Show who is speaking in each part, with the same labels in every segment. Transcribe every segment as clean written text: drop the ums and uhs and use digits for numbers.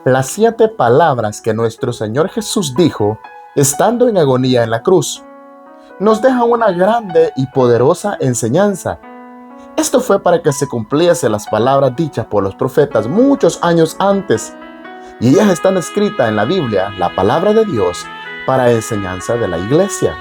Speaker 1: las 7 palabras que nuestro Señor Jesús dijo estando en agonía en la cruz. Nos dejan una grande y poderosa enseñanza. Esto fue para que se cumpliesen las palabras dichas por los profetas muchos años antes, y ellas están escritas en la Biblia, la palabra de Dios, para enseñanza de la iglesia.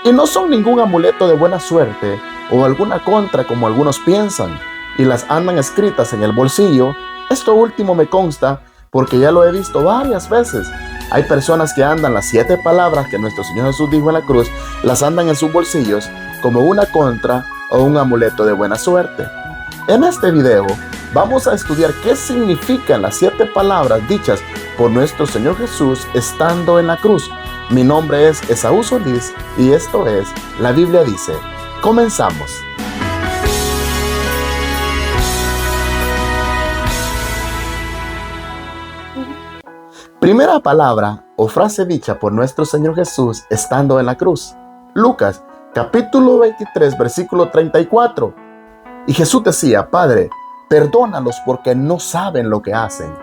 Speaker 1: Y no son ningún amuleto de buena suerte o alguna contra como algunos piensan, y las andan escritas en el bolsillo. Esto último me consta porque ya lo he visto varias veces. Hay personas que andan las 7 palabras que nuestro Señor Jesús dijo en la cruz, las andan en sus bolsillos como una contra o un amuleto de buena suerte. En este video vamos a estudiar qué significan las 7 palabras dichas por nuestro Señor Jesús estando en la cruz. Mi nombre es Esaú Solís y esto es La Biblia Dice. Comenzamos. Primera palabra o frase dicha por nuestro Señor Jesús estando en la cruz. Lucas, capítulo 23, versículo 34. Y Jesús decía: Padre, perdónalos porque no saben lo que hacen.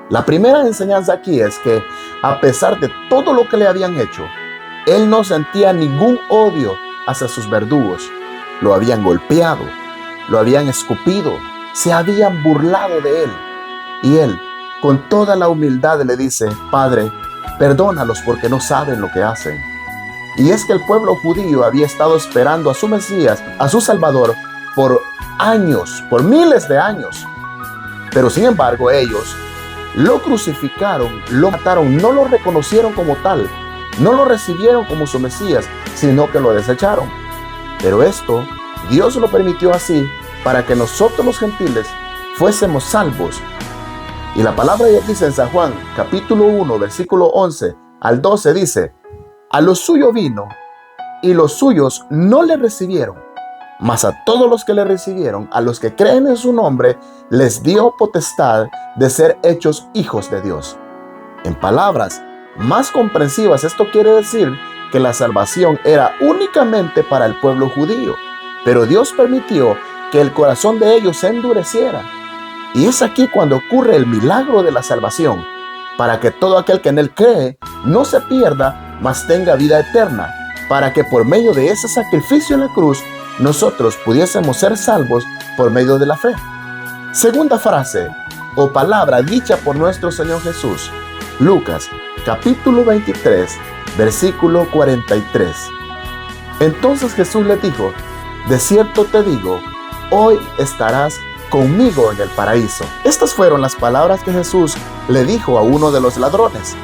Speaker 1: La primera enseñanza aquí es que, a pesar de todo lo que le habían hecho, Él no sentía ningún odio hacia sus verdugos. Lo habían golpeado, lo habían escupido, se habían burlado de Él. Y Él, con toda la humildad, le dice: Padre, perdónalos porque no saben lo que hacen. Y es que el pueblo judío había estado esperando a su Mesías, a su Salvador, por años, por miles de años. Pero sin embargo ellos lo crucificaron, lo mataron, no lo reconocieron como tal, no lo recibieron como su Mesías, sino que lo desecharon. Pero esto Dios lo permitió así para que nosotros los gentiles fuésemos salvos. Y la palabra ya dice en San Juan, capítulo 1, versículo 11 al 12, dice: A los suyos vino, y los suyos no le recibieron. Mas a todos los que le recibieron, a los que creen en su nombre, les dio potestad de ser hechos hijos de Dios. En palabras más comprensivas, esto quiere decir que la salvación era únicamente para el pueblo judío. Pero Dios permitió que el corazón de ellos se endureciera. Y es aquí cuando ocurre el milagro de la salvación, para que todo aquel que en Él cree no se pierda, mas tenga vida eterna, para que por medio de ese sacrificio en la cruz, nosotros pudiésemos ser salvos por medio de la fe. Segunda frase o palabra dicha por nuestro Señor Jesús. Lucas, capítulo 23, versículo 43. Entonces Jesús le dijo: De cierto te digo, hoy estarás conmigo en el paraíso. Estas fueron las palabras que Jesús le dijo a uno de los ladrones.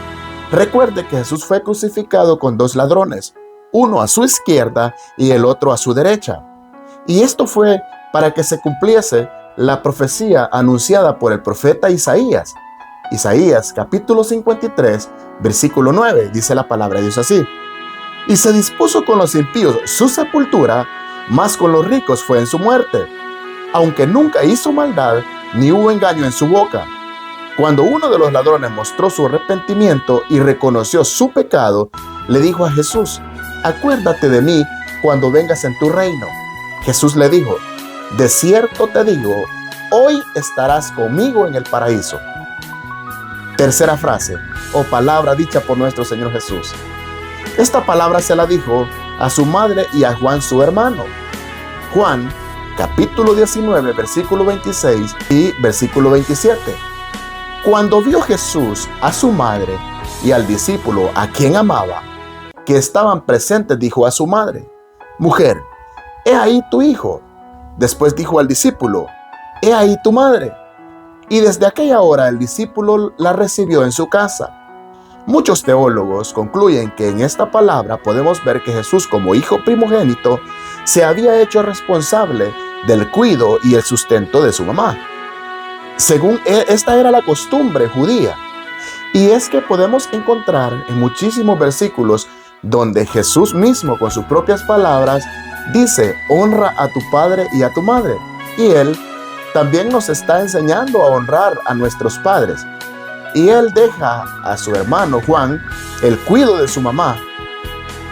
Speaker 1: Recuerde que Jesús fue crucificado con 2 ladrones, uno a su izquierda y el otro a su derecha. Y esto fue para que se cumpliese la profecía anunciada por el profeta Isaías. Isaías capítulo 53, versículo 9, dice la palabra de Dios así: Y se dispuso con los impíos su sepultura, mas con los ricos fue en su muerte, aunque nunca hizo maldad, ni hubo engaño en su boca. Cuando uno de los ladrones mostró su arrepentimiento y reconoció su pecado, le dijo a Jesús: Acuérdate de mí cuando vengas en tu reino. Jesús le dijo: De cierto te digo, hoy estarás conmigo en el paraíso. Tercera frase o palabra dicha por nuestro Señor Jesús. Esta palabra se la dijo a su madre y a Juan, su hermano. Juan, capítulo 19, versículo 26 y versículo 27. Cuando vio Jesús a su madre y al discípulo a quien amaba, que estaban presentes, dijo a su madre: Mujer, he ahí tu hijo. Después dijo al discípulo: He ahí tu madre. Y desde aquella hora el discípulo la recibió en su casa. Muchos teólogos concluyen que en esta palabra podemos ver que Jesús, como hijo primogénito, se había hecho responsable del cuidado y el sustento de su mamá. Según esta era la costumbre judía. Y es que podemos encontrar en muchísimos versículos donde Jesús mismo, con sus propias palabras, dice: honra a tu padre y a tu madre. Y Él también nos está enseñando a honrar a nuestros padres. Y Él deja a su hermano Juan el cuidado de su mamá.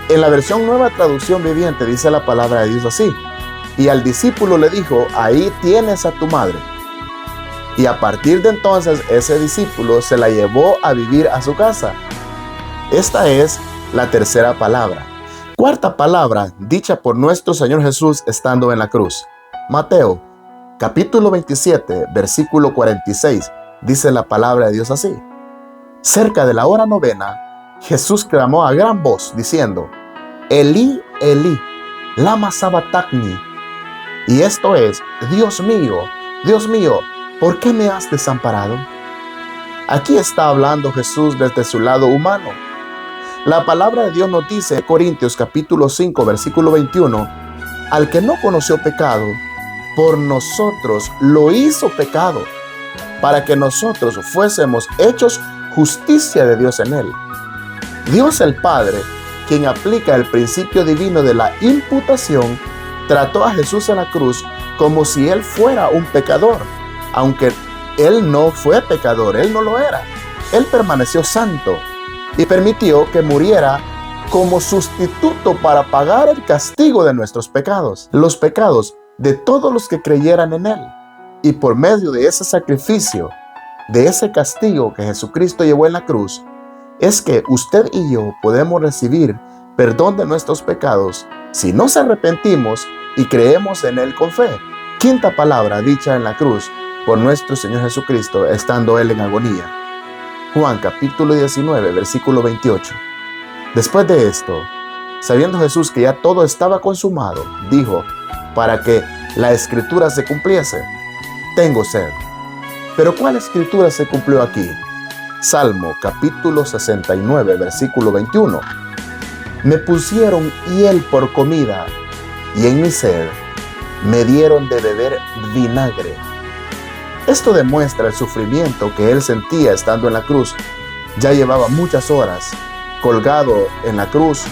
Speaker 1: En la versión Nueva Traducción Viviente dice la palabra de Dios así: y al discípulo le dijo: ahí tienes a tu madre. Y a partir de entonces ese discípulo se la llevó a vivir a su casa. Esta es la tercera palabra. Cuarta palabra dicha por nuestro Señor Jesús estando en la cruz. Mateo, capítulo 27, versículo 46, dice la palabra de Dios así. Cerca de la hora novena, Jesús clamó a gran voz diciendo, Elí, Elí, lama sabactani. Y esto es, Dios mío, ¿por qué me has desamparado? Aquí está hablando Jesús desde su lado humano. La palabra de Dios nos dice en Corintios capítulo 5, versículo 21, al que no conoció pecado, por nosotros lo hizo pecado, para que nosotros fuésemos hechos justicia de Dios en él. Dios el Padre, quien aplica el principio divino de la imputación, trató a Jesús en la cruz como si él fuera un pecador, aunque él no fue pecador, él no lo era. Él permaneció santo y permitió que muriera como sustituto para pagar el castigo de nuestros pecados, los pecados de todos los que creyeran en él. Y por medio de ese sacrificio, de ese castigo que Jesucristo llevó en la cruz, es que usted y yo podemos recibir perdón de nuestros pecados si nos arrepentimos y creemos en él con fe. Quinta palabra dicha en la cruz por nuestro Señor Jesucristo estando él en agonía. Juan capítulo 19, versículo 28. Después de esto, sabiendo Jesús que ya todo estaba consumado, dijo, para que la escritura se cumpliese, tengo sed. Pero ¿cuál escritura se cumplió aquí? Salmo capítulo 69, versículo 21. Me pusieron hiel por comida, y en mi sed me dieron de beber vinagre. Esto demuestra el sufrimiento que él sentía estando en la cruz. Ya llevaba muchas horas colgado en la cruz,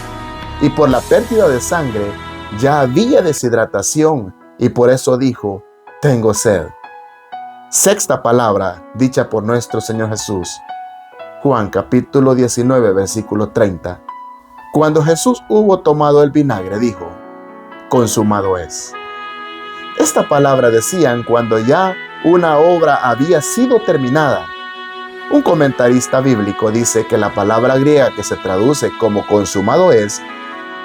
Speaker 1: y por la pérdida de sangre ya había deshidratación, y por eso dijo, tengo sed. Sexta palabra dicha por nuestro Señor Jesús. Juan capítulo 19, versículo 30. Cuando Jesús hubo tomado el vinagre, dijo, consumado es. Esta palabra decían cuando ya una obra había sido terminada. Un comentarista bíblico dice que la palabra griega que se traduce como consumado es,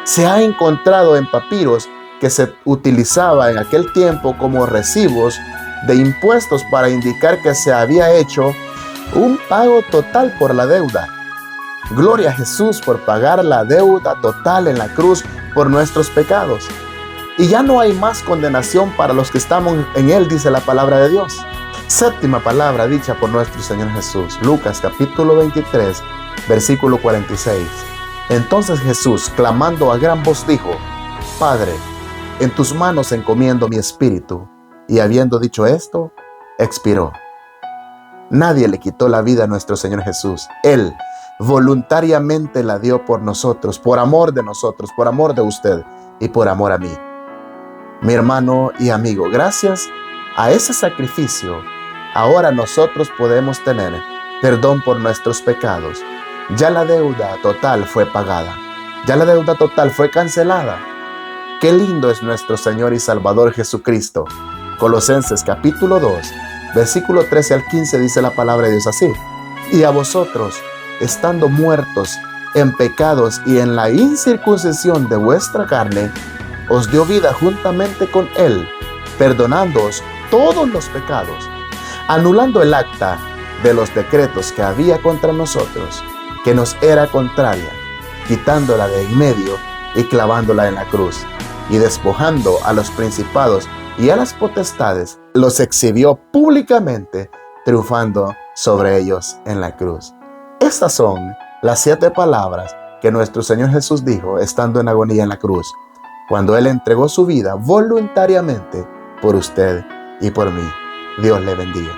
Speaker 1: se ha encontrado en papiros que se utilizaba en aquel tiempo como recibos de impuestos para indicar que se había hecho un pago total por la deuda. Gloria a Jesús por pagar la deuda total en la cruz por nuestros pecados. Y ya no hay más condenación para los que estamos en él, dice la palabra de Dios. Séptima palabra dicha por nuestro Señor Jesús. Lucas capítulo 23, versículo 46. Entonces Jesús, clamando a gran voz, dijo, Padre, en tus manos encomiendo mi espíritu. Y habiendo dicho esto, expiró. Nadie le quitó la vida a nuestro Señor Jesús. Él voluntariamente la dio por nosotros, por amor de nosotros, por amor de usted y por amor a mí. Mi hermano y amigo, gracias a ese sacrificio, ahora nosotros podemos tener perdón por nuestros pecados. Ya la deuda total fue pagada. Ya la deuda total fue cancelada. Qué lindo es nuestro Señor y Salvador Jesucristo. Colosenses capítulo 2, versículo 13 al 15 dice la palabra de Dios así. Y a vosotros, estando muertos en pecados y en la incircuncisión de vuestra carne, os dio vida juntamente con él, perdonándoos todos los pecados, anulando el acta de los decretos que había contra nosotros, que nos era contraria, quitándola de en medio y clavándola en la cruz, y despojando a los principados y a las potestades, los exhibió públicamente, triunfando sobre ellos en la cruz. Estas son las 7 palabras que nuestro Señor Jesús dijo estando en agonía en la cruz, cuando Él entregó su vida voluntariamente por usted y por mí. Dios le bendiga.